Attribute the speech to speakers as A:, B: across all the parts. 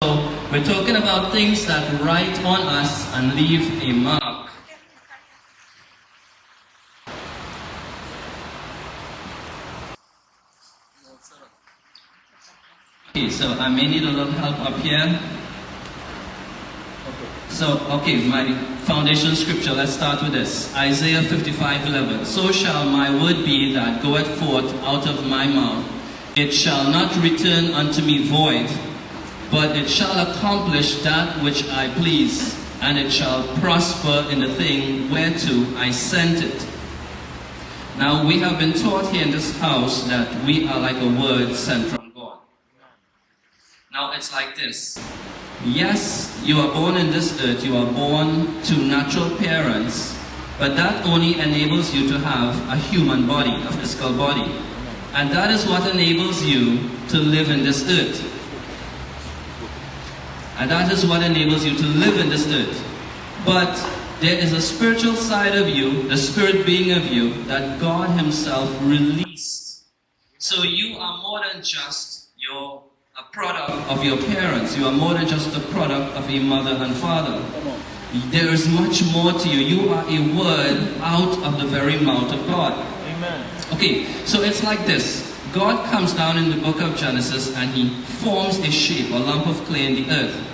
A: So we're talking about things that write on us and leave a mark. Okay, so I may need a little help up here. So, okay, my foundation scripture, let's start with this. Isaiah 55:11. So shall my word be that goeth forth out of my mouth. It shall not return unto me void, but it shall accomplish that which I please, and it shall prosper in the thing whereto I sent it. Now, we have been taught here in this house that we are like a word sent from God. Now, it's like this. Yes, you are born in this earth, you are born to natural parents, but that only enables you to have a human body, a physical body. And that is what enables you to live in this earth. And that is what enables you to live in this earth. But there is a spiritual side of you, the spirit being of you, that God Himself released. So you are more than just a product of your parents. You are more than just a product of a mother and father. There is much more to you. You are a word out of the very mouth of God. Amen. Okay, so it's like this. God comes down in the book of Genesis and He forms a shape, a lump of clay in the earth.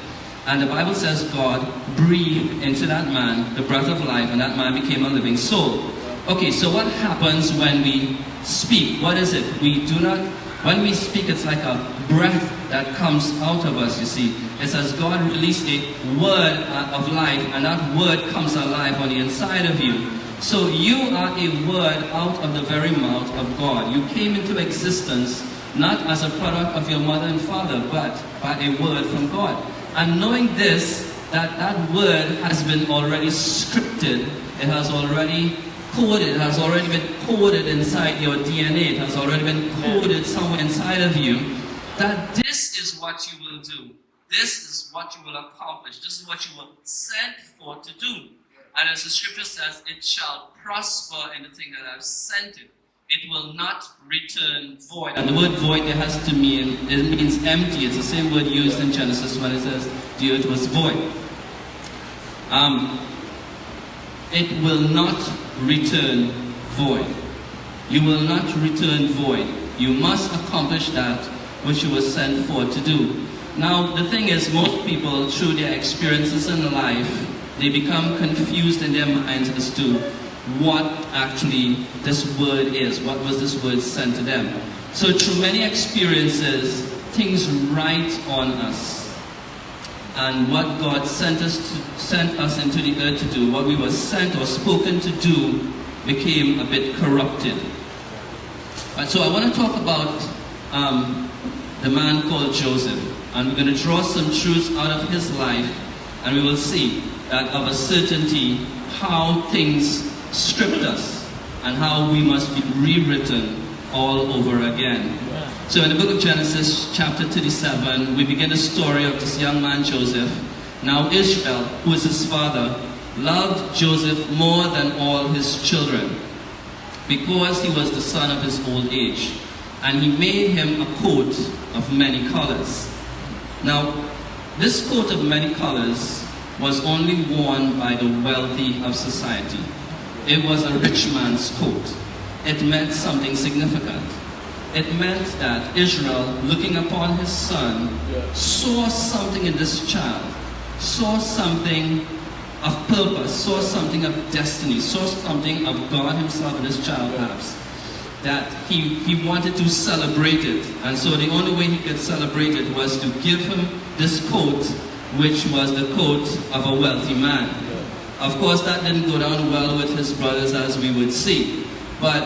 A: And the Bible says God breathed into that man the breath of life, and that man became a living soul. Okay, so what happens when we speak? What is it? When we speak, it's like a breath that comes out of us, you see. It's as God released a word of life, and that word comes alive on the inside of you. So you are a word out of the very mouth of God. You came into existence not as a product of your mother and father, but by a word from God. And knowing this, that word has been already scripted, it has already coded, it has already been coded inside your DNA, it has already been coded somewhere inside of you, that this is what you will do. This is what you will accomplish. This is what you were sent for to do. And as the scripture says, it shall prosper in the thing that I've sent it. It will not return void. And the word void there has to mean, it means empty. It's the same word used in Genesis when it says the earth was void. It will not return void. You will not return void. You must accomplish that which you were sent for to do. Now, the thing is, most people, through their experiences in life, they become confused in their minds as to what actually this word is. What was this word sent to them? So through many experiences, things write on us. And what God sent us into the earth to do, what we were sent or spoken to do, became a bit corrupted. And so I want to talk about the man called Joseph. And we're going to draw some truths out of his life, and we will see that of a certainty how things script us and how we must be rewritten all over again. So in the book of Genesis chapter 37, we begin the story of this young man Joseph. Now Israel, who is his father, loved Joseph more than all his children, because he was the son of his old age, and he made him a coat of many colors. Now this coat of many colors was only worn by the wealthy of society. It was a rich man's coat. It meant something significant. It meant that Israel, looking upon his son, saw something in this child, saw something of purpose, saw something of destiny, saw something of God Himself in this child perhaps, that he wanted to celebrate it. And so the only way he could celebrate it was to give him this coat, which was the coat of a wealthy man. Of course, that didn't go down well with his brothers, as we would see. But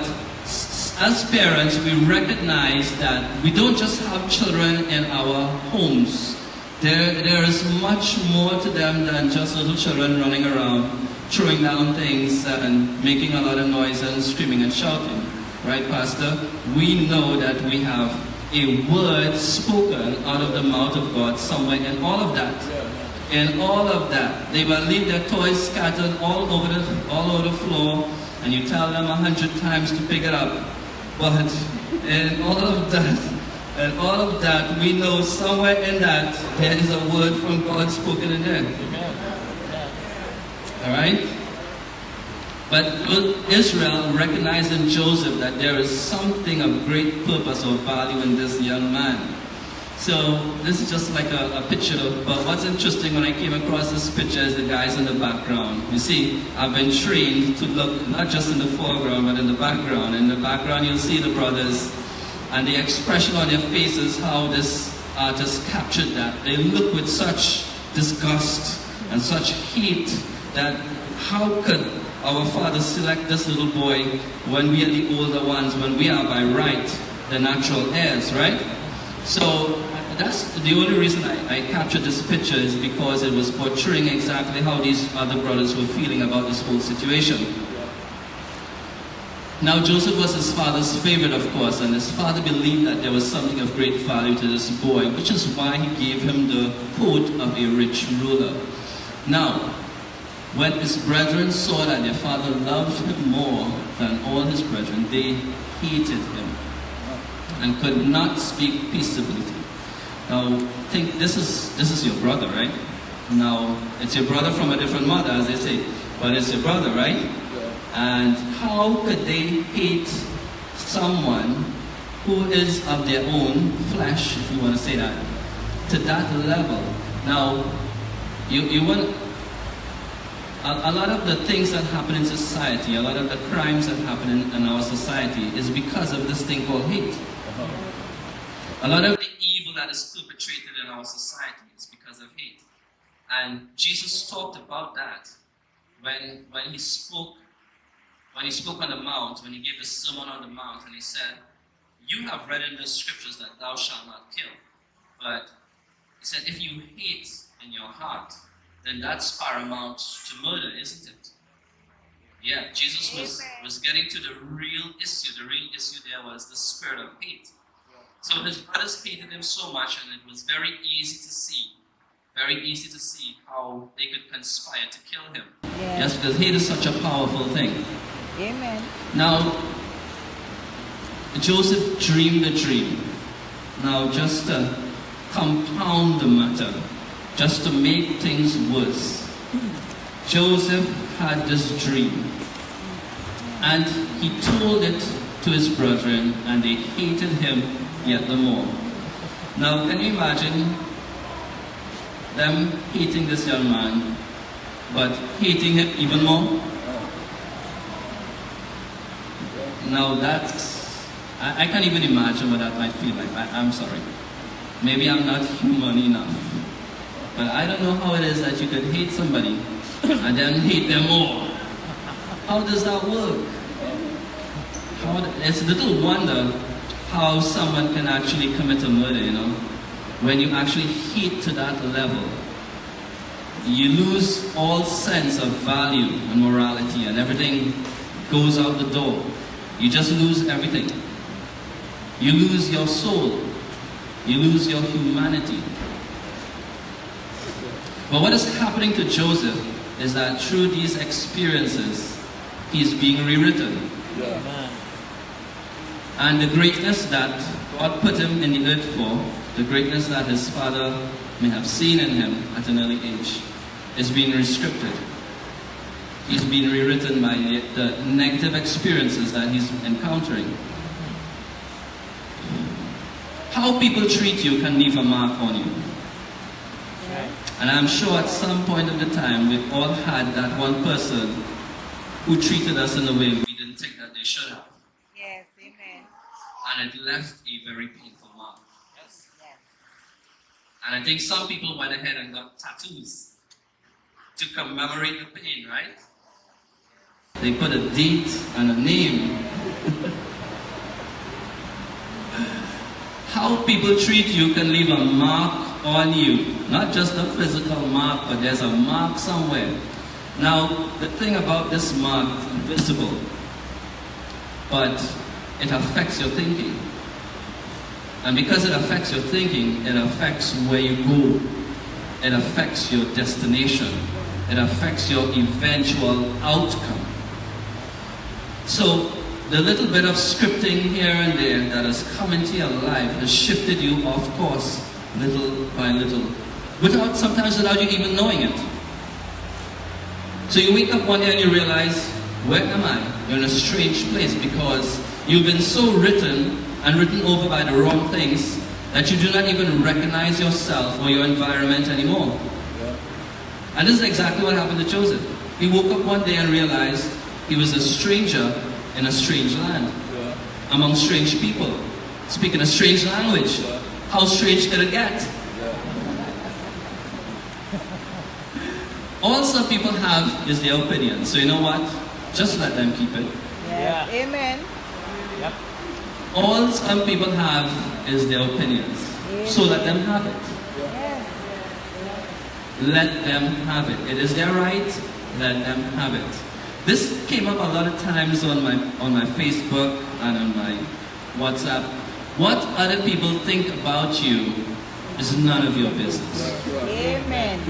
A: as parents, we recognize that we don't just have children in our homes. There is much more to them than just little children running around, throwing down things and making a lot of noise and screaming and shouting. Right, Pastor? We know that we have a word spoken out of the mouth of God somewhere in all of that. In all of that, they will leave their toys scattered all over the floor, and you tell them 100 times to pick it up. But in all of that, And all of that, we know somewhere in that there is a word from God spoken in there. Alright? But Israel recognized in Joseph that there is something of great purpose or value in this young man. So this is just like a picture, but what's interesting when I came across this picture is the guys in the background. You see, I've been trained to look not just in the foreground, but in the background. In the background you'll see the brothers, and the expression on their faces, how this artist captured that. They look with such disgust and such hate that how could our father select this little boy when we are the older ones, when we are by right the natural heirs, right? So that's the only reason I captured this picture, is because it was portraying exactly how these other brothers were feeling about this whole situation. Now Joseph was his father's favorite, of course, and his father believed that there was something of great value to this boy, which is why he gave him the coat of a rich ruler. Now, when his brethren saw that their father loved him more than all his brethren, they hated him and could not speak peaceably. Now, think this is your brother, right? Now, it's your brother from a different mother, as they say, but it's your brother, right? And how could they hate someone who is of their own flesh, if you want to say that, to that level? Now, you want a lot of the things that happen in society, a lot of the crimes that happen in our society is because of this thing called hate. A lot of the evil that is perpetrated in our society is because of hate. And Jesus talked about that when he spoke on the mount, when he gave the Sermon on the Mount, and he said, you have read in the scriptures that thou shalt not kill. But he said, if you hate in your heart, then that's paramount to murder, isn't it? Yeah, Jesus was getting to the real issue. The real issue there was the spirit of hate. So his brothers hated him so much, and it was very easy to see how they could conspire to kill him. Yes, because hate is such a powerful thing.
B: Amen.
A: Now, Joseph dreamed a dream. Now, just to compound the matter, just to make things worse, Joseph had this dream, and he told it to his brethren, and they hated him yet the more. Now, can you imagine them hating this young man, but hating him even more? Now I can't even imagine what that might feel like. I'm sorry. Maybe I'm not human enough. But I don't know how it is that you could hate somebody and then hate them more. How does that work? It's little wonder how someone can actually commit a murder, you know. When you actually hate to that level, you lose all sense of value and morality, and everything goes out the door. You just lose everything. You lose your soul. You lose your humanity. But what is happening to Joseph is that through these experiences, he's being rewritten.
B: Yes.
A: And the greatness that God put him in the earth for, the greatness that his father may have seen in him at an early age, is being restricted. He's being rewritten by the negative experiences that he's encountering. How people treat you can leave a mark on you. And I'm sure at some point of the time we've all had that one person who treated us in a way we didn't think that they should have.
B: Yes, amen.
A: And it left a very painful mark.
B: Yes.
A: And I think some people went ahead and got tattoos to commemorate the pain, right? They put a date and a name. How people treat you can leave a mark on you. Not just a physical mark, but there's a mark somewhere. Now, the thing about this mark is invisible, but it affects your thinking. And because it affects your thinking, it affects where you go. It affects your destination. It affects your eventual outcome. So, the little bit of scripting here and there that has come into your life has shifted you off course little by little, sometimes without you even knowing it. So you wake up one day and you realize, where am I? You're in a strange place because you've been so written and written over by the wrong things that you do not even recognize yourself or your environment anymore. Yeah. And this is exactly what happened to Joseph. He woke up one day and realized he was a stranger in a strange land, among strange people, speaking a strange language. Yeah. How strange could it get? Yeah. All some people have is their opinion. So you know what? Just let them keep it.
B: Yes. Yeah. Amen.
C: Yep.
A: All some people have is their opinions. So let them have it.
B: Yes.
A: Let them have it. It is their right. Let them have it. This came up a lot of times on my Facebook and on my WhatsApp. What other people think about you is none of your business.
B: Amen.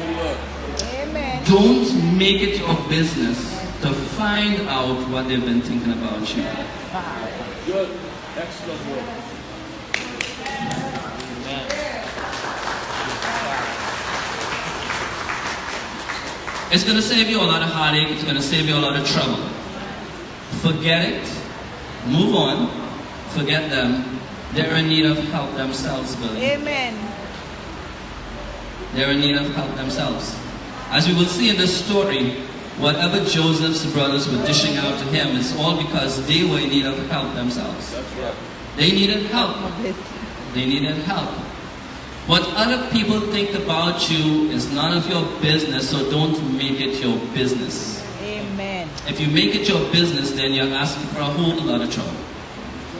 B: Amen.
A: Don't make it your business to find out what they've been thinking about you.
C: Good. Excellent work.
A: It's going to save you a lot of heartache. It's going to save you a lot of trouble. Forget it. Move on. Forget them. They're in need of help themselves, Billy.
B: Amen.
A: They're in need of help themselves. As we will see in this story, whatever Joseph's brothers were dishing out to him, it's all because they were in need of help themselves.
C: That's right.
A: They needed help. They needed help. What other people think about you is none of your business, so don't make it your business.
B: Amen.
A: If you make it your business, then you're asking for a whole lot of trouble.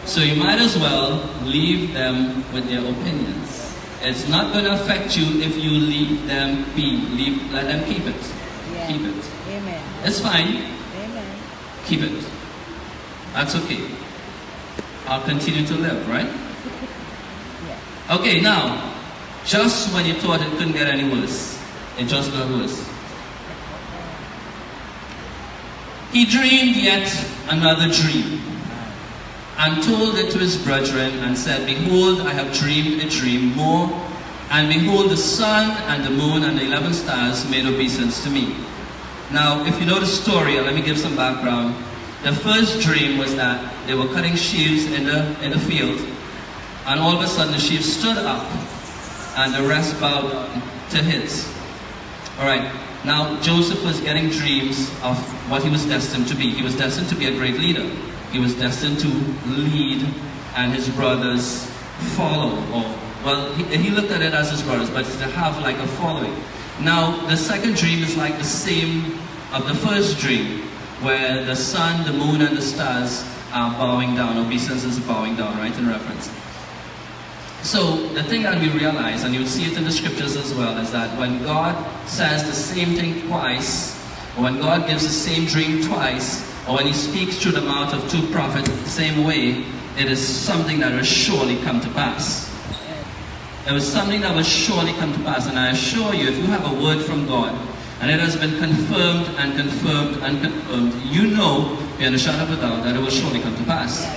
A: So you might as well leave them with their opinions. It's not going to affect you if you leave them be. Let them keep it.
B: Yes.
A: Keep it.
B: Amen.
A: It's fine.
B: Amen.
A: Keep it. That's okay. I'll continue to live, right?
B: Yes.
A: Okay, now, just when you thought it couldn't get any worse, it just got worse. He dreamed yet another dream, and told it to his brethren, and said, Behold, I have dreamed a dream more, and behold, the sun and the moon and the 11 stars made obeisance to me. Now, if you know the story, let me give some background. The first dream was that they were cutting sheaves in the field, and all of a sudden the sheaves stood up, and the rest bowed to his. Alright, now Joseph was getting dreams of what he was destined to be. He was destined to be a great leader. He was destined to lead, and his brothers follow. He looked at it as his brothers, but to have like a following. Now, the second dream is like the same of the first dream, where the sun, the moon, and the stars are bowing down. Obeisance is bowing down, right, in reference. So, the thing that we realize, and you'll see it in the scriptures as well, is that when God says the same thing twice, or when God gives the same dream twice, or when He speaks through the mouth of two prophets the same way, it is something that will surely come to pass. It was something that will surely come to pass, and I assure you, if you have a word from God, and it has been confirmed and confirmed and confirmed, you know, beyond a shadow of a doubt, that it will surely come to pass.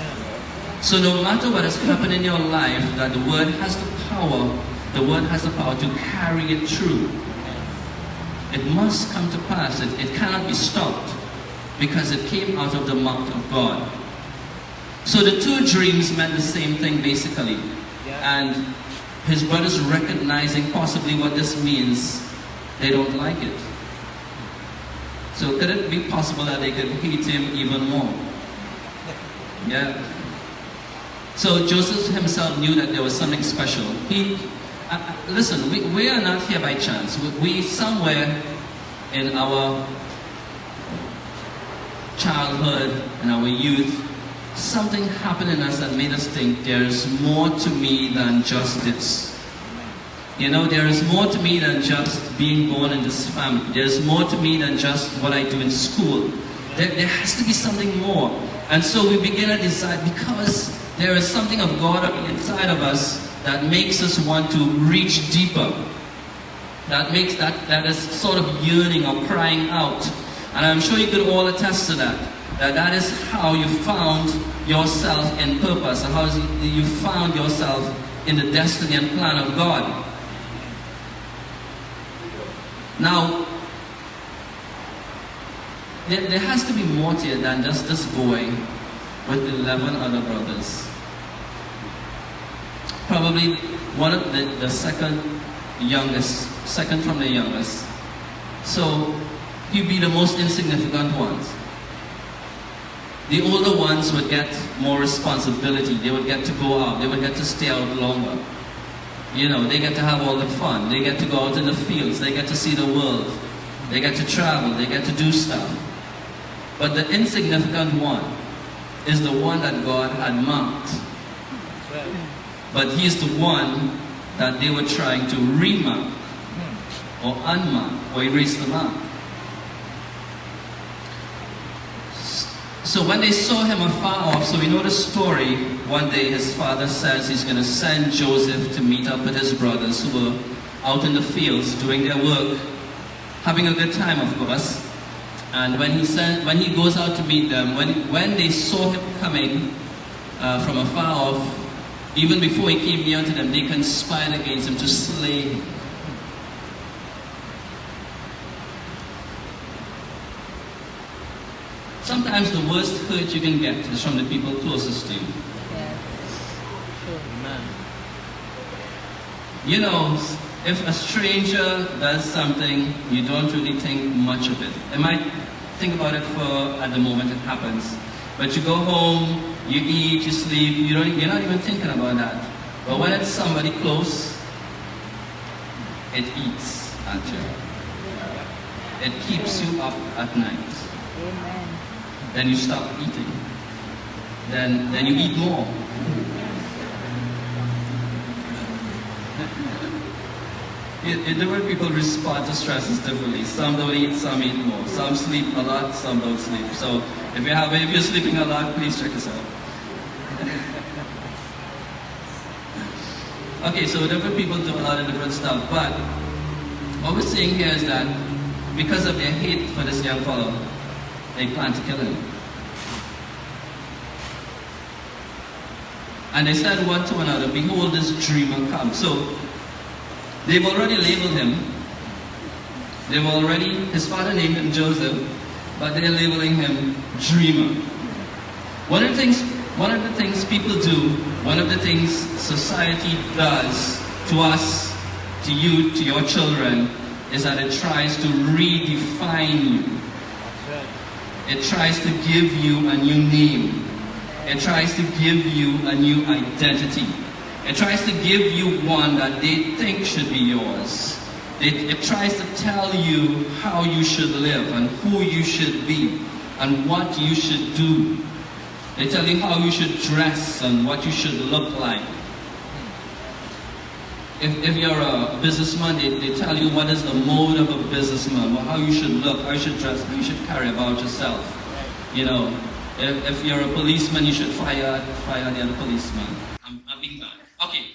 A: So no matter what has happened in your life, that the word has the power to carry it through. It must come to pass. It cannot be stopped, because it came out of the mouth of God. So the two dreams meant the same thing basically. And his brothers, recognizing possibly what this means, they don't like it. So could it be possible that they could hate him even more? Yeah. So Joseph himself knew that there was something special. Listen, we are not here by chance. We somewhere in our childhood, in our youth, something happened in us that made us think there's more to me than just this. You know, there is more to me than just being born in this family. There's more to me than just what I do in school. There has to be something more. And so we begin to decide, because there is something of God inside of us that makes us want to reach deeper. That is sort of yearning or crying out. And I'm sure you could all attest to that. That is how you found yourself in purpose, and how you found yourself in the destiny and plan of God. Now, there has to be more to it than just this boy with 11 other brothers. Probably one of the second from the youngest. So he'd be the most insignificant ones. The older ones would get more responsibility. They would get to go out. They would get to stay out longer. You know, they get to have all the fun. They get to go out in the fields. They get to see the world. They get to travel. They get to do stuff. But the insignificant one is the one that God had marked. But he's the one that they were trying to remark or unmark or erase the mark. So when they saw him afar off, so we know the story, one day his father says he's going to send Joseph to meet up with his brothers who were out in the fields doing their work, having a good time, of course. And when he goes out to meet them, when they saw him coming from afar off, even before he came near to them, they conspired against him to slay him. Sometimes the worst hurt you can get is from the people closest to you.
B: Yes. True.
C: Amen.
A: You know, if a stranger does something, you don't really think much of it. You might think about it at the moment it happens. But you go home, you eat, you sleep, you're not even thinking about that. But when it's somebody close, it eats at you. It keeps you up at night.
B: Amen.
A: Then you stop eating. Then you eat more. Different people respond to stresses differently. Some don't eat, some eat more. Some sleep a lot, some don't sleep. So if you're sleeping a lot, please check us out. Okay, so different people do a lot of different stuff. But what we're saying here is that because of their hate for this young fellow, they plan to kill him. And they said one to another, behold, this dreamer comes. So they've already labeled him. His father named him Joseph, but they're labeling him dreamer. One of the things people do, one of the things society does to us, to you, to your children, is that it tries to redefine you. It tries to give you a new name. It tries to give you a new identity. It tries to give you one that they think should be yours. It tries to tell you how you should live and who you should be and what you should do. They tell you how you should dress and what you should look like. If you're a businessman, they tell you what is the mode of a businessman, how you should look, how you should dress, how you should carry about yourself. You know, if you're a policeman, you should fire the other policeman. I'm being bad. Okay.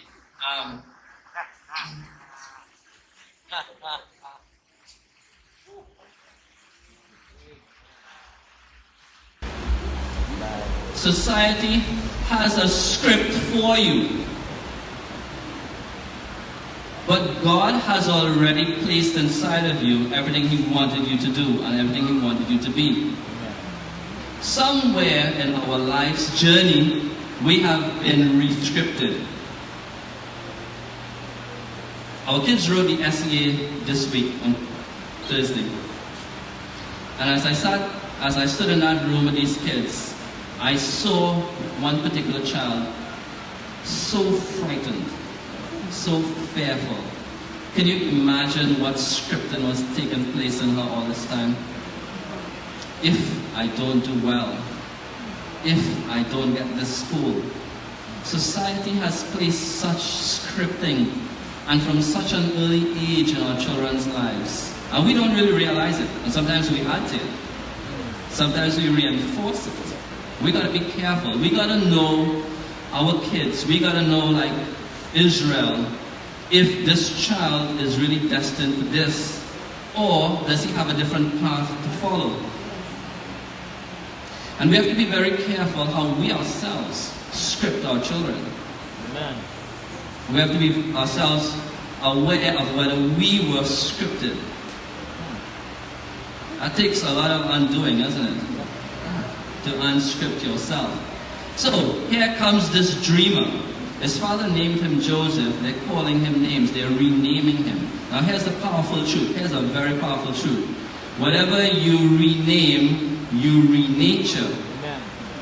A: Society has a script for you. But God has already placed inside of you everything He wanted you to do and everything He wanted you to be. Somewhere in our life's journey, we have been re-scripted. Our kids wrote the essay this week on Thursday. And as I stood in that room with these kids, I saw one particular child so frightened, so fearful. Can you imagine what scripting was taking place in her all this time? If I don't do well, if I don't get this school. Society has placed such scripting and from such an early age in our children's lives. And we don't really realize it. And sometimes we add to it. Sometimes we reinforce it. We gotta be careful. We gotta know our kids. We gotta know, like Israel, if this child is really destined for this, or does he have a different path to follow? And we have to be very careful how we ourselves script our children.
C: Amen.
A: We have to be ourselves aware of whether we were scripted. That takes a lot of undoing, doesn't it? To unscript yourself. So, here comes this dreamer. His father named him Joseph. They're calling him names. They're renaming him. Now here's the powerful truth. Here's a very powerful truth. Whatever you rename, you renature.
C: Amen.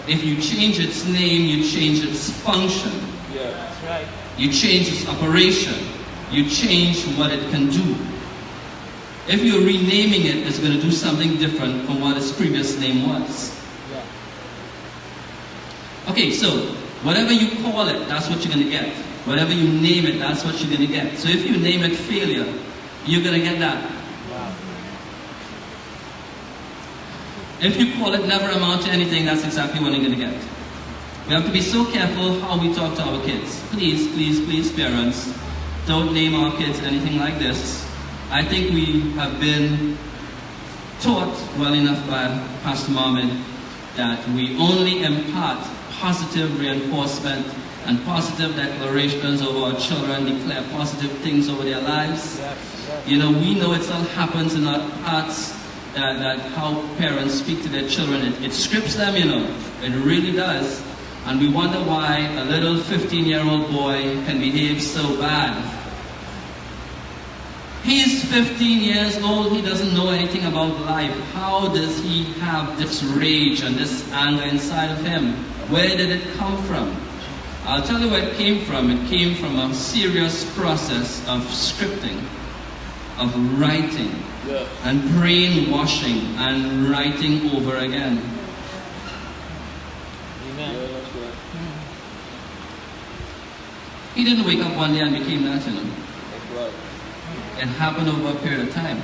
A: If you change its name, you change its function.
C: Yeah, that's right.
A: You change its operation. You change what it can do. If you're renaming it, it's going to do something different from what its previous name was.
C: Yeah.
A: Okay, so whatever you call it, that's what you're going to get. Whatever you name it, that's what you're going to get. So if you name it failure, you're going to get that.
C: Wow.
A: If you call it never amount to anything, that's exactly what you're going to get. We have to be so careful how we talk to our kids. Please, please, please, parents, don't name our kids anything like this. I think we have been taught well enough by Pastor Mohammed that we only impart positive reinforcement and positive declarations over our children, declare positive things over their lives.
C: Yes, yes.
A: You know, we know it all happens in our hearts, that how parents speak to their children. It scripts them, you know. It really does. And we wonder why a little 15-year-old boy can behave so bad. He's 15 years old, he doesn't know anything about life. How does he have this rage and this anger inside of him? Where did it come from? I'll tell you where it came from. It came from a serious process of scripting, of writing,
C: Yeah.
A: and brainwashing and writing over again.
C: Amen.
B: Mm.
A: He didn't wake up one day and became that, you know.
C: That's right.
A: It happened over a period of time.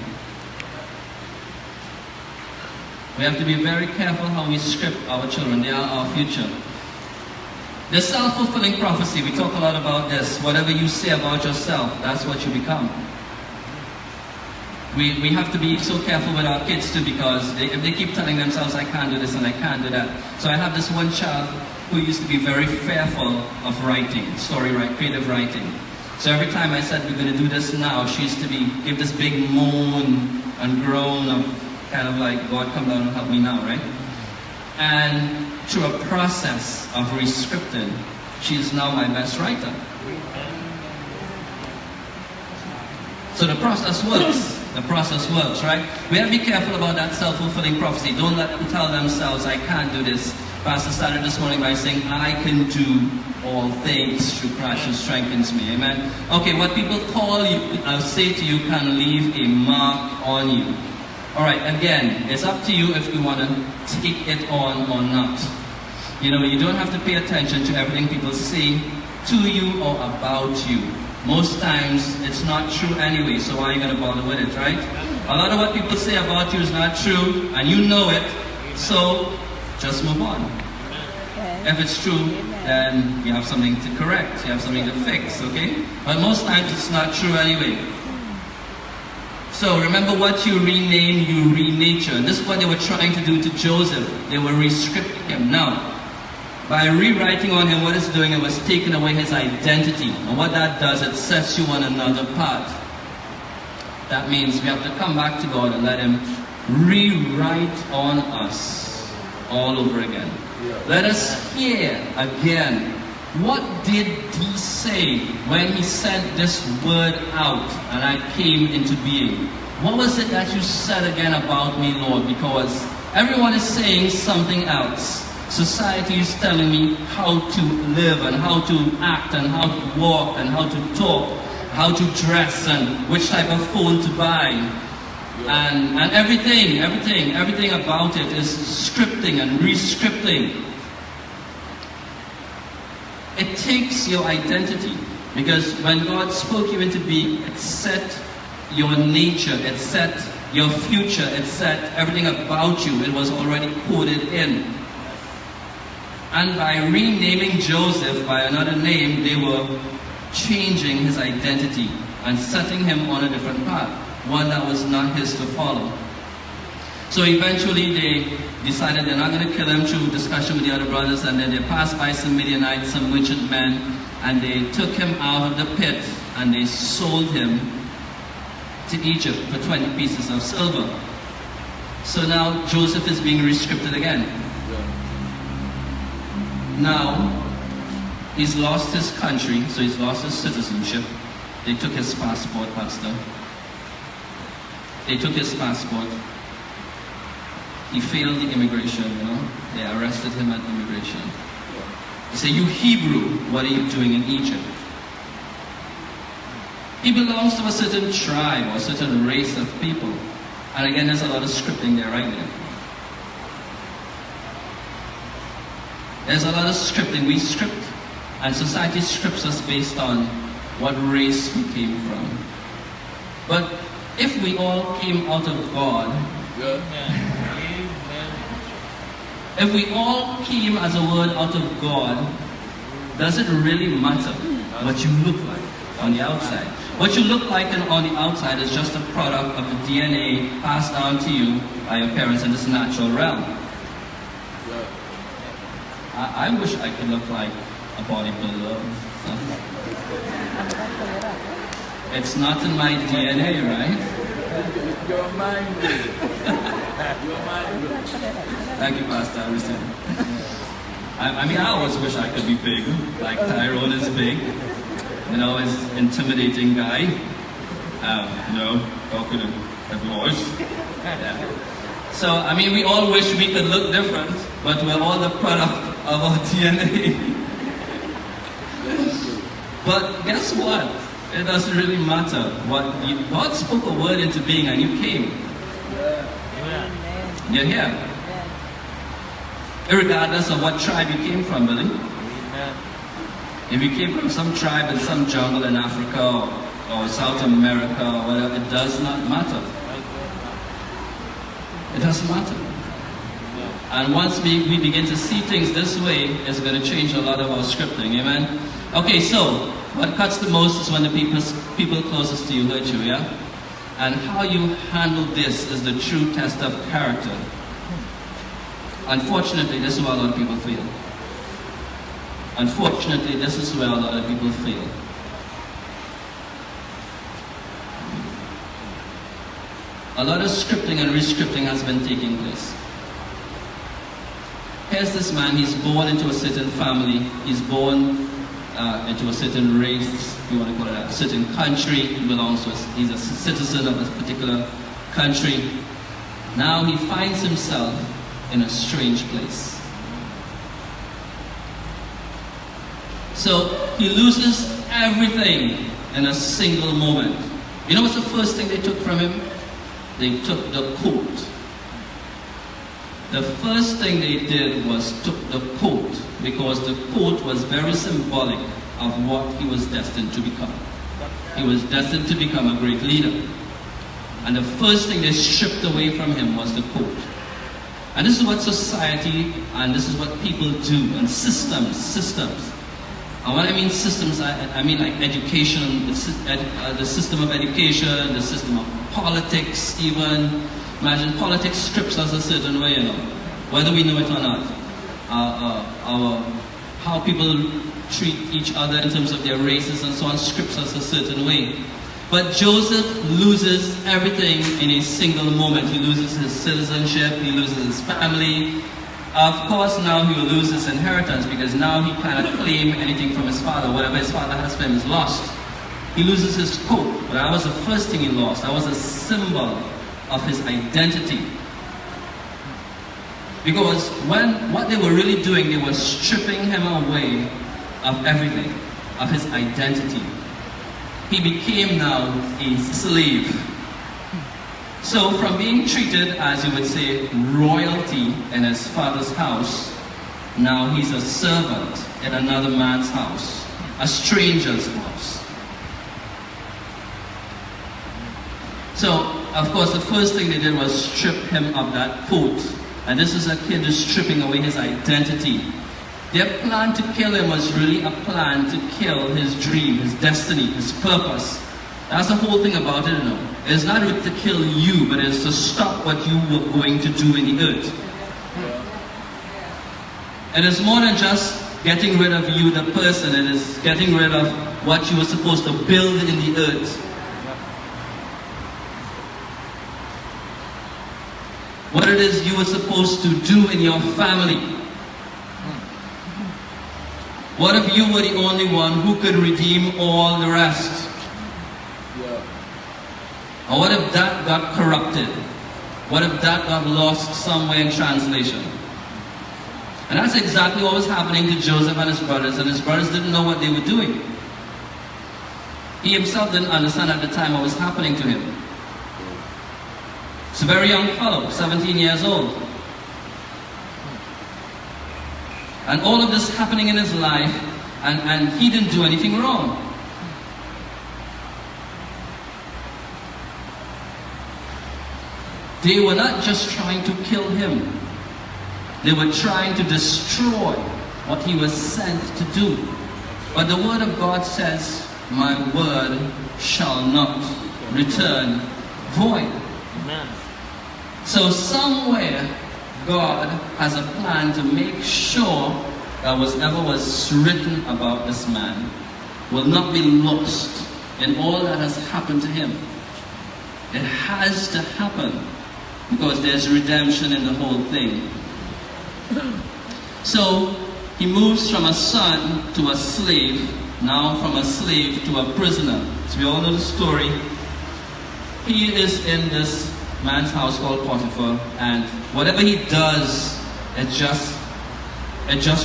A: We have to be very careful how we script our children. They are our future. The self-fulfilling prophecy, we talk a lot about this. Whatever you say about yourself, that's what you become. We have to be so careful with our kids too, because if they keep telling themselves, I can't do this and I can't do that. So I have this one child who used to be very fearful of writing, creative writing. So every time I said we're going to do this now, she used to give this big moan and groan of kind of like, God, come down and help me now, right? And through a process of re-scripting, she is now my best writer. So the process works. The process works, right? We have to be careful about that self-fulfilling prophecy. Don't let them tell themselves, I can't do this. Pastor started this morning by saying, I can do all things through Christ who strengthens me. Amen? Okay, what people call you, say to you, can leave a mark on you. Alright, again, it's up to you if you want to take it on or not. You know, you don't have to pay attention to everything people say to you or about you. Most times, it's not true anyway, so why are you going to bother with it, right? A lot of what people say about you is not true, and you know it, so just move on.
B: Yes.
A: If it's true, then you have something to correct, you have something to fix, okay? But most times it's not true anyway. So remember, what you rename, you renature. And this is what they were trying to do to Joseph. They were re-scripting him. Now, by rewriting on him, what it's doing, it was taking away his identity. And what that does, it sets you on another path. That means we have to come back to God and let Him rewrite on us all over again. Let us hear again, what did He say when He sent this word out and I came into being? What was it that you said again about me, Lord? Because everyone is saying something else. Society is telling me how to live and how to act and how to walk and how to talk, how to dress and which type of phone to buy. And everything about it is scripting and re-scripting. It takes your identity, because when God spoke you into being, it set your nature, it set your future, it set everything about you. It was already coded in. And by renaming Joseph by another name, they were changing his identity and setting him on a different path, one that was not his to follow. So eventually they decided they're not going to kill him through discussion with the other brothers, and then they passed by some Midianites, some merchant men, and they took him out of the pit and they sold him to Egypt for 20 pieces of silver. So now Joseph is being rescripted again. Now he's lost his country, so he's lost his citizenship. They took his passport, Pastor. They took his passport. He failed the immigration, They arrested him at immigration. They say, "You Hebrew, what are you doing in Egypt?" He belongs to a certain tribe or a certain race of people. And again, there's a lot of scripting there right now. There's a lot of scripting. We script, and society scripts us based on what race we came from. But if we all came out of God, if we all came as a word out of God, does it really matter what you look like on the outside? What you look like on the outside is just a product of the DNA passed down to you by your parents in this natural realm. I wish I could look like a bodybuilder. It's not in my DNA, right?
C: Your mind will. Your mind will.
A: Thank you, Pastor. I receive it. I mean, I always wish I could be big, like Tyrone is big. He's an intimidating guy. Talking to a voice. Yeah. So, I mean, we all wish we could look different, but we're all the product of our DNA. But guess what? It doesn't really matter. God spoke a word into being and you came. You're here. Irregardless of what tribe you came from, Billy. If you came from some tribe in some jungle in Africa or South America or whatever, it does not matter. It doesn't matter. And once we begin to see things this way, it's going to change a lot of our scripting. Amen? Okay, so what cuts the most is when the people closest to you hurt you, yeah? And how you handle this is the true test of character. Unfortunately, this is where a lot of people fail. Unfortunately, this is where a lot of people fail. A lot of scripting and rescripting has been taking place. Here's this man, he's born into a certain family, he's born into a certain race, if you want to call it a certain country, he's a citizen of a particular country. Now he finds himself in a strange place. So he loses everything in a single moment. You know what's the first thing they took from him? They took the coat. The first thing they did was took the coat, because the coat was very symbolic of what he was destined to become. He was destined to become a great leader. And the first thing they stripped away from him was the coat. And this is what society and this is what people do, and systems. And when I mean systems, I mean like education, the system of education, the system of politics even. Imagine politics strips us a certain way, whether we know it or not. How people treat each other in terms of their races and so on scripts us a certain way. But Joseph loses everything in a single moment. He loses his citizenship, he loses his family. Of course, now he will lose his inheritance, because now he cannot claim anything from his father. Whatever his father has for him is lost. He loses his coat, but that was the first thing he lost. That was a symbol of his identity. Because what they were really doing, they were stripping him away of everything, of his identity. He became now a slave. So from being treated as, you would say, royalty in his father's house, now he's a servant in another man's house, a stranger's house. So, of course, the first thing they did was strip him of that coat. And this is akin to stripping away his identity. Their plan to kill him was really a plan to kill his dream, his destiny, his purpose. That's the whole thing about it, It is not to kill you, but it is to stop what you were going to do in the earth. It is more than just getting rid of you, the person. It is getting rid of what you were supposed to build in the earth. What it is you were supposed to do in your family. What if you were the only one who could redeem all the rest? Or what if that got corrupted? What if that got lost somewhere in translation? And that's exactly what was happening to Joseph and his brothers didn't know what they were doing. He himself didn't understand at the time what was happening to him. He's a very young fellow, 17 years old. And all of this happening in his life, and he didn't do anything wrong. They were not just trying to kill him. They were trying to destroy what he was sent to do. But the word of God says, my word shall not return void.
C: Amen.
A: So somewhere, God has a plan to make sure that whatever was written about this man will not be lost in all that has happened to him. It has to happen because there's redemption in the whole thing. So he moves from a son to a slave, now from a slave to a prisoner. So we all know the story. He is in this man's house called Potiphar, and whatever he does, it just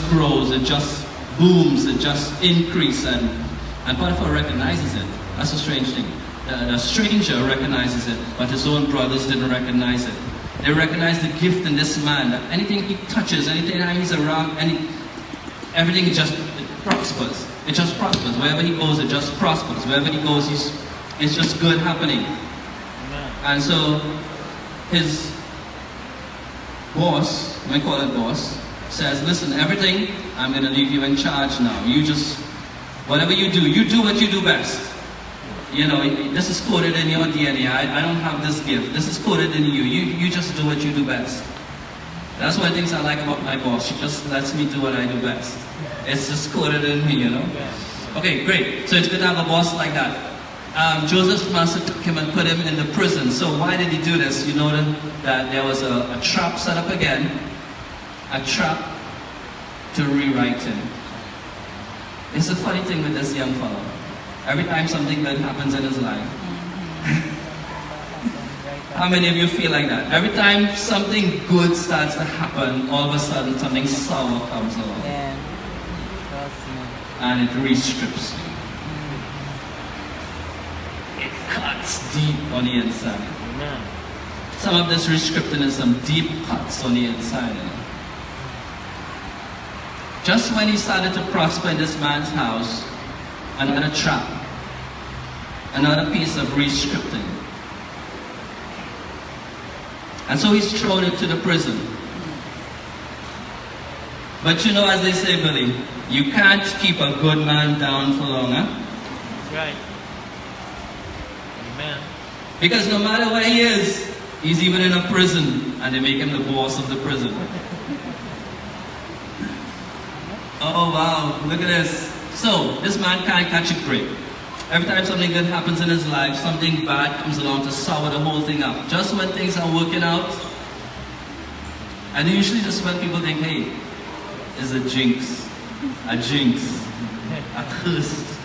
A: grows, it just booms, it just increases, and Potiphar recognizes it. That's a strange thing. The stranger recognizes it, but his own brothers didn't recognize it. They recognize the gift in this man, that anything he touches, anything he's around, everything just prospers. It just prospers. Wherever he goes, it just prospers. Wherever he goes, it's just good happening. And so his boss, we call it boss, says, listen, everything, I'm going to leave you in charge now. You just, whatever you do what you do best. You know, this is coded in your DNA. I don't have this gift. This is coded in you. You just do what you do best. That's one of the things I like about my boss. She just lets me do what I do best. It's just coded in me, you know. Okay, great. So it's good to have a boss like that. Joseph's master took him and put him in the prison. So why did he do this? You know that there was a trap set up again. A trap to rewrite him. It's a funny thing with this young fellow. Every time something good happens in his life. How many of you feel like that? Every time something good starts to happen, all of a sudden something sour comes along.
B: Yeah.
A: And it re-scripts you. It cuts deep on the inside.
C: Amen.
A: Some of this re-scripting is some deep cuts on the inside. You know? Just when he started to prosper in this man's house, another trap, another piece of re-scripting. And so he's thrown into the prison. But you know, as they say, Billy, you can't keep a good man down for long, huh?
C: That's right. Amen.
A: Because no matter where he is, he's even in a prison, and they make him the boss of the prison. Oh wow, look at this. So, this man can't catch a break. Every time something good happens in his life, something bad comes along to sour the whole thing up. Just when things are working out, and usually just when people think, hey, it's a jinx, a curse.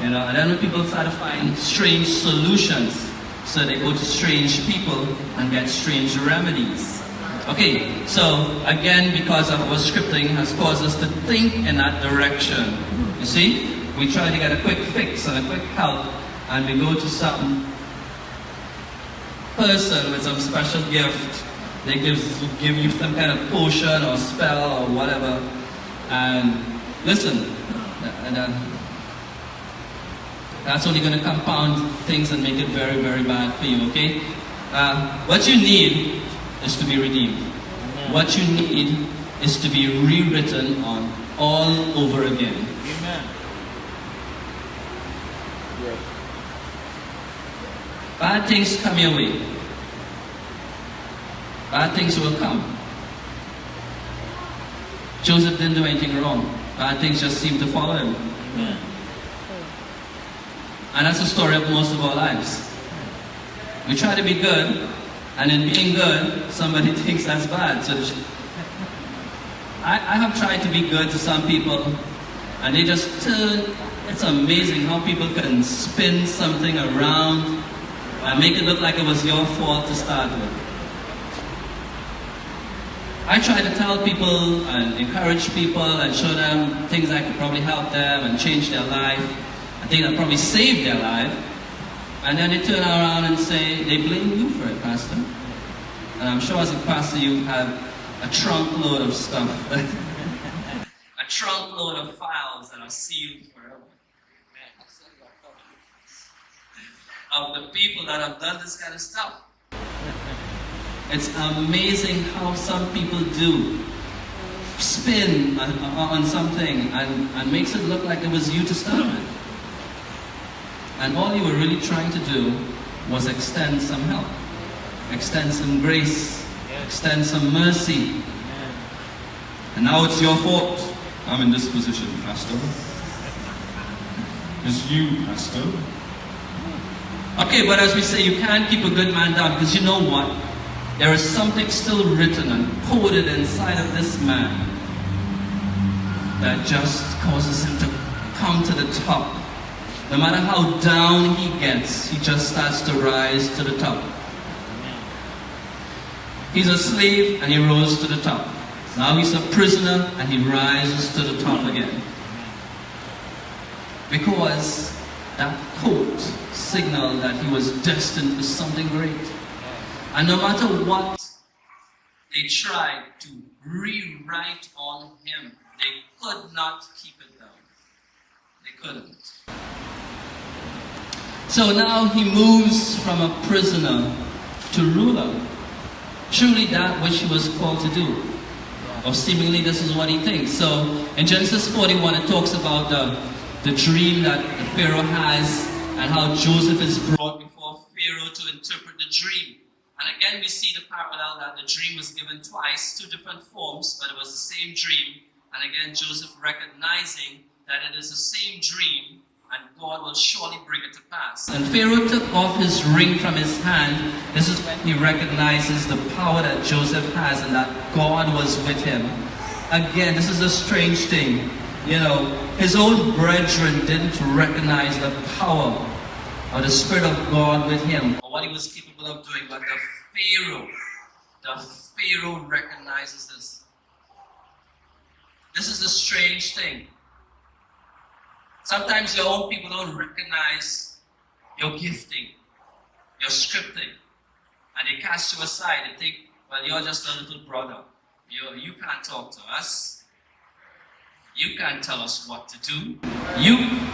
A: You know, and then when people start to find strange solutions, so they go to strange people and get strange remedies. Okay, so again, because of our scripting has caused us to think in that direction. You see? We try to get a quick fix and a quick help, and we go to some person with some special gift. They give you some kind of potion or spell or whatever. And listen, that's only going to compound things and make it very, very bad for you, okay? What you need is to be redeemed. Amen. What you need is to be rewritten on all over again.
C: Amen.
A: Bad things come your way. Bad things will come. Joseph didn't do anything wrong. Bad things just seem to follow him. And that's the story of most of our lives. We try to be good, and in being good, somebody thinks that's bad. So I have tried to be good to some people, and they just turn. It's amazing how people can spin something around and make it look like it was your fault to start with. I try to tell people and encourage people and show them things that could probably help them and change their life. I think that probably saved their life. And then they turn around and say, they blame you for it, Pastor. And I'm sure as a pastor you have a trunk load of stuff. A trunk load of files that are sealed forever. Of the people that have done this kind of stuff. It's amazing how some people do spin on something and makes it look like it was you to start with. And all you were really trying to do was extend some help, extend some grace, extend some mercy. And now it's your fault. I'm in this position, Pastor. It's you, Pastor. Okay, but as we say, you can't keep a good man down, because you know what? There is something still written and coded inside of this man that just causes him to come to the top. No matter how down he gets, he just starts to rise to the top. He's a slave and he rose to the top. Now he's a prisoner and he rises to the top again. Because that coat signaled that he was destined for something great. And no matter what they tried to rewrite on him, they could not keep it down. They couldn't. So now he moves from a prisoner to ruler. Truly that which he was called to do. Or seemingly this is what he thinks. So in Genesis 41 it talks about the dream that the Pharaoh has and how Joseph is brought before Pharaoh to interpret the dream. And again we see the parallel that the dream was given twice, two different forms, but it was the same dream. And again Joseph recognizing that it is the same dream and God will surely bring it to pass. And Pharaoh took off his ring from his hand. This is when he recognizes the power that Joseph has and that God was with him. Again, this is a strange thing. You know, his own brethren didn't recognize the power or the Spirit of God with him, or what he was capable of doing, but the Pharaoh recognizes this. This is a strange thing. Sometimes your own people don't recognize your gifting, your scripting, and they cast you aside. They think, well, you're just a little brother. You can't talk to us. You can't tell us what to do.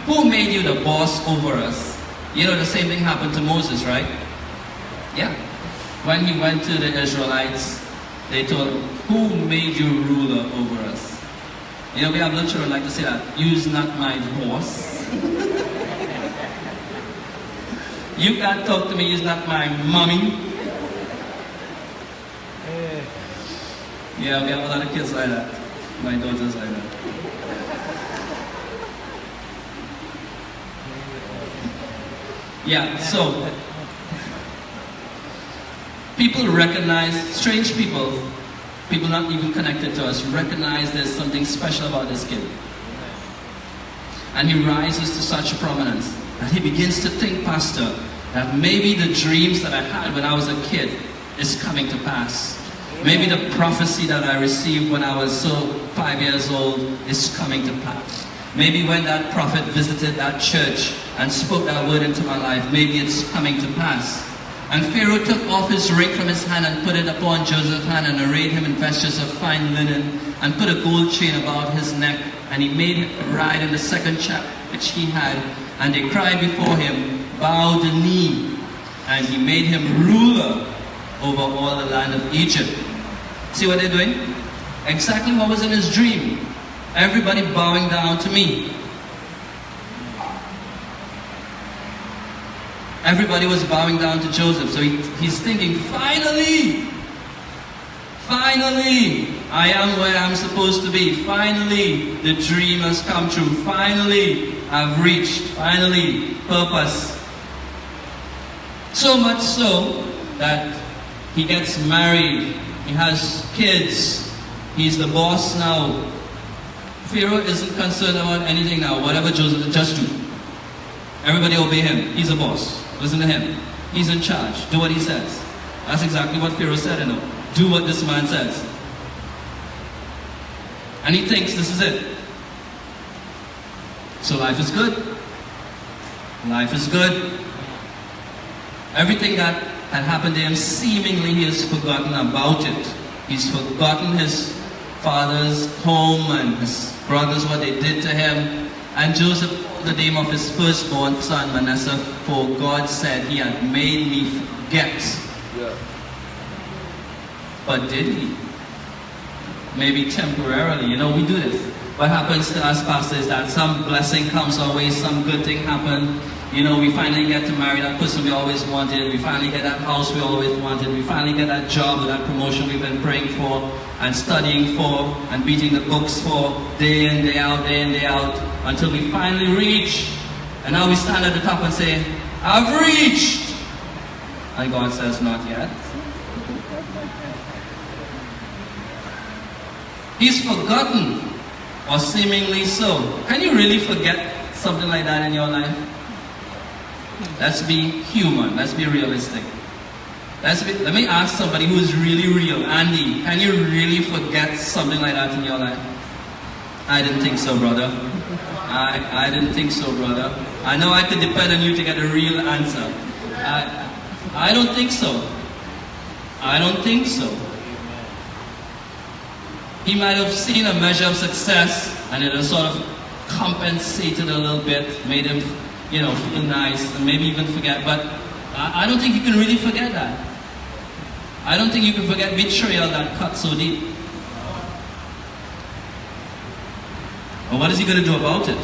A: Who made you the boss over us? You know, the same thing happened to Moses, right? Yeah. When he went to the Israelites, they told him, who made you ruler over us? You know, we have little children like to say that, you's not my boss. You can't talk to me, you's not my mommy. Yeah, we have a lot of kids like that. My daughter's like that. Yeah, so people recognize, strange people not even connected to us, recognize there's something special about this kid. And he rises to such prominence that he begins to think, Pastor, that maybe the dreams that I had when I was a kid is coming to pass. Maybe the prophecy that I received when I was 5 years old is coming to pass. Maybe when that prophet visited that church and spoke that word into my life, maybe it's coming to pass. And Pharaoh took off his ring from his hand and put it upon Joseph's hand and arrayed him in vestures of fine linen and put a gold chain about his neck. And he made him ride in the second chariot which he had. And they cried before him, bow the knee. And he made him ruler over all the land of Egypt. See what they're doing? Exactly what was in his dream. Everybody bowing down to me. everybody was bowing down to Joseph. So he's thinking, finally, I am where I'm supposed to be. Finally, the dream has come true. Finally, I've reached. Finally, purpose. So much so that he gets married. He has kids. He's the boss now. Pharaoh isn't concerned about anything now. Whatever Joseph just do. Everybody obey him. He's a boss. Listen to him. He's in charge. Do what he says. That's exactly what Pharaoh said, you know. Do what this man says. And he thinks this is it. So life is good. Life is good. Everything that had happened to him, seemingly he has forgotten about it. He's forgotten his father's home and his brothers, what they did to him. And Joseph called the name of his firstborn son Manasseh, for God said he had made me forget.
C: Yeah.
A: But did he? Maybe temporarily. You know, we do this. What happens to us, pastors, is that some blessing comes our way, some good thing happens. You know, we finally get to marry that person we always wanted. We finally get that house we always wanted. We finally get that job or that promotion we've been praying for and studying for and beating the books for day in, day out, until we finally reach. And now we stand at the top and say, I've reached. And God says, not yet. He's forgotten, or seemingly so. Can you really forget something like that in your life? Let's be human. Let's be realistic. Let me ask somebody who is really real. Andy, can you really forget something like that in your life? I didn't think so, brother. I didn't think so, brother. I know I could depend on you to get a real answer. I don't think so. I don't think so. He might have seen a measure of success and it has sort of compensated a little bit, made him, you know, feel nice and maybe even forget. But I don't think you can really forget that. I don't think you can forget betrayal that cut so deep. And what is he going to do about it?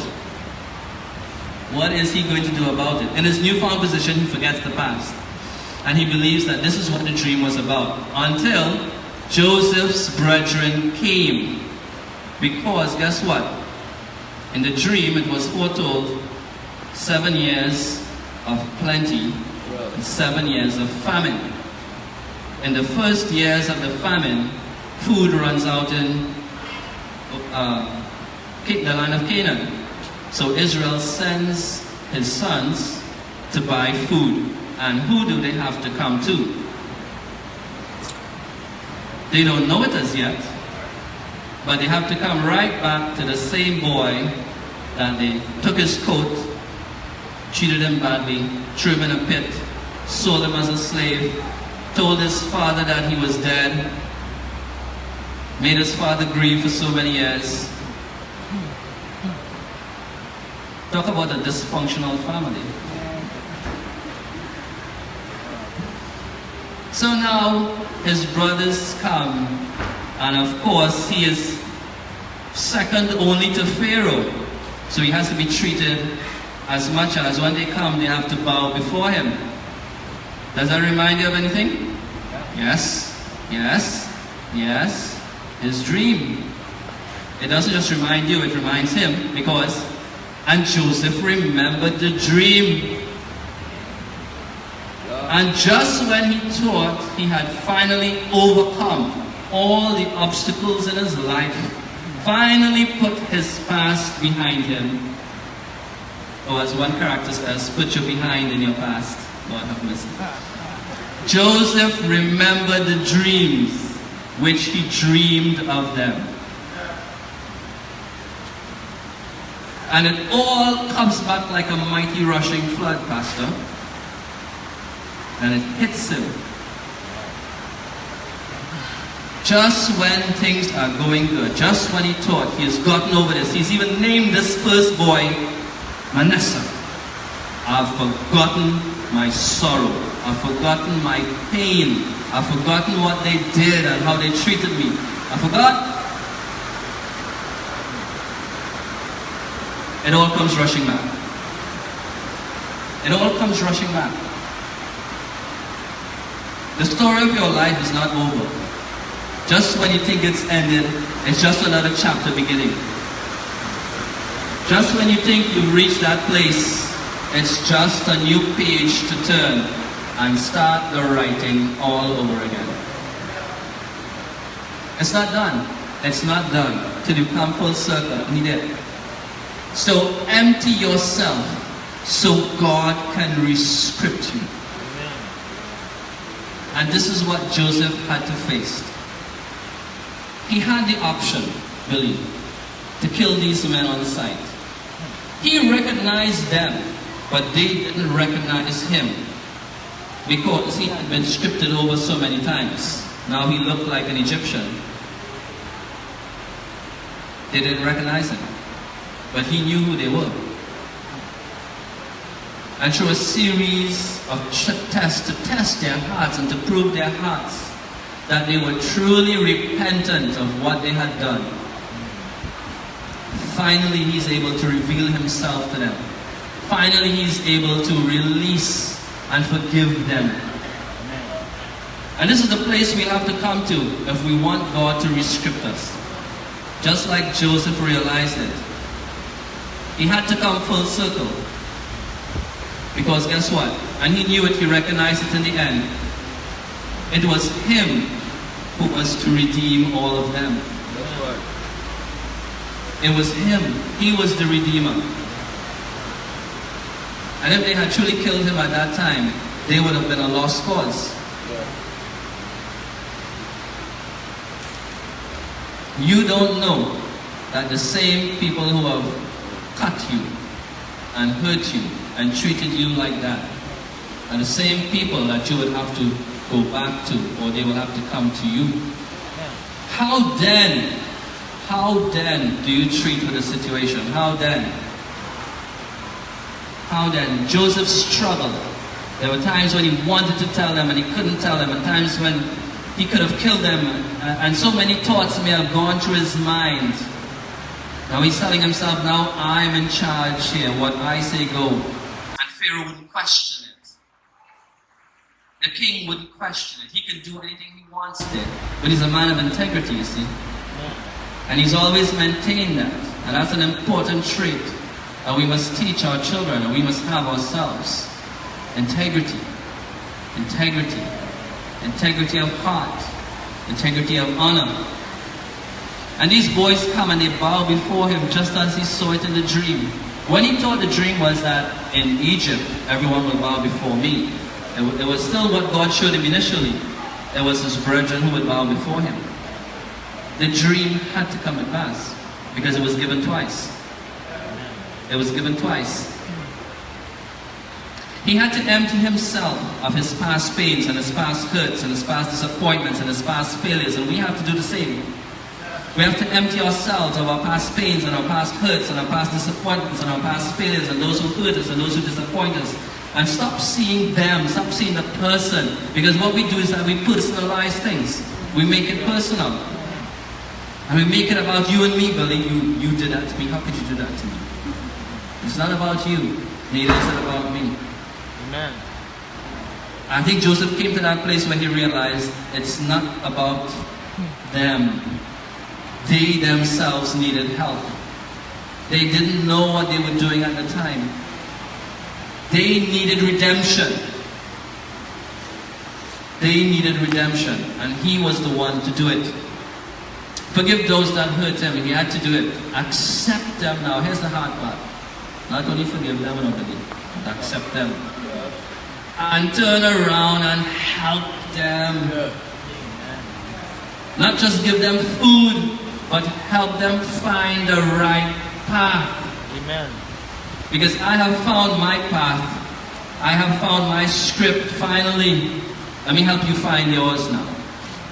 A: What is he going to do about it? In his newfound position, he forgets the past. And he believes that this is what the dream was about. Until Joseph's brethren came. Because guess what? In the dream, it was foretold 7 years of plenty and 7 years of famine. In the first years of the famine, food runs out in the land of Canaan. So Israel sends his sons to buy food. And who do they have to come to? They don't know it as yet, but they have to come right back to the same boy that they took his coat, treated him badly, threw him in a pit, sold him as a slave, told his father that he was dead, made his father grieve for so many years. Talk about a dysfunctional family. So now his brothers come, and of course he is second only to Pharaoh. So he has to be treated as much as when they come they have to bow before him. Does that remind you of anything? Yes, yes, yes. His dream. It doesn't just remind you, it reminds him, because and Joseph remembered the dream. And just when he thought he had finally overcome all the obstacles in his life, finally put his past behind him, or as one character says, put your behind in your past. Lord have mercy. Joseph remembered the dreams which he dreamed of them. And it all comes back like a mighty rushing flood, Pastor. And it hits him. Just when things are going good, just when he thought he has gotten over this, he's even named this first boy Manasseh. I've forgotten my sorrow. I've forgotten my pain. I've forgotten what they did and how they treated me. I forgot. It all comes rushing back. It all comes rushing back. The story of your life is not over. Just when you think it's ended, it's just another chapter beginning. Just when you think you've reached that place, it's just a new page to turn and start the writing all over again. It's not done. It's not done till you come full circle. And he did. So empty yourself so God can rescript you. And this is what Joseph had to face. He had the option, really, to kill these men on sight. He recognized them, but they didn't recognize him because he had been scripted over so many times. Now he looked like an Egyptian. They didn't recognize him, but he knew who they were. And through a series of tests to test their hearts and to prove their hearts that they were truly repentant of what they had done, finally he's able to reveal himself to them. Finally he's able to release and forgive them. And this is the place we have to come to if we want God to rescript us. Just like Joseph realized it. He had to come full circle. Because guess what? And he knew it, he recognized it in the end. It was him who was to redeem all of them.
C: That's right.
A: It was him. He was the redeemer. And if they had truly killed him at that time, they would have been a lost cause. You don't know that the same people who have cut you and hurt you and treated you like that are the same people that you would have to go back to, or they will have to come to you. How then do you treat with the situation? How then? Joseph struggled. There were times when he wanted to tell them and he couldn't tell them, and times when he could have killed them, and so many thoughts may have gone through his mind. Now he's telling himself, now I'm in charge here, what I say go. And Pharaoh wouldn't question it. The king wouldn't question it. He can do anything he wants there. But he's a man of integrity, you see. And he's always maintained that. And that's an important trait that we must teach our children, and we must have ourselves. Integrity. Integrity. Integrity of heart. Integrity of honor. And these boys come and they bow before him just as he saw it in the dream. When he thought the dream was that in Egypt, everyone will bow before me. It was still what God showed him initially. It was his brethren who would bow before him. The dream had to come to pass because it was given twice. It was given twice. He had to empty himself of his past pains and his past hurts and his past disappointments and his past failures, and we have to do the same. We have to empty ourselves of our past pains and our past hurts and our past disappointments and our past failures and those who hurt us and those who disappoint us, and stop seeing them, stop seeing the person, because what we do is that we personalize things. We make it personal. And we make it about you and me, Billy. You did that to me. How could you do that to me? It's not about you. Neither is it about me.
C: Amen.
A: I think Joseph came to that place where he realized it's not about them. They themselves needed help. They didn't know what they were doing at the time. They needed redemption. They needed redemption, and he was the one to do it. Forgive those that hurt him. He had to do it. Accept them now. Here's the hard part. Not only forgive them, but accept them. And turn around and help them. Not just give them food, but help them find the right path.
C: Amen.
A: Because I have found my path. I have found my script finally. Let me help you find yours now.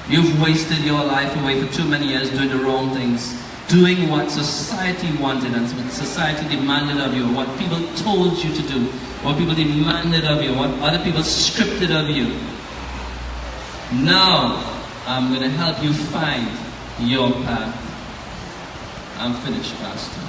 A: You've wasted your life away for too many years doing the wrong things. Doing what society wanted and what society demanded of you. What people told you to do. What people demanded of you. What other people scripted of you. Now, I'm going to help you find your path. I'm finished, Pastor.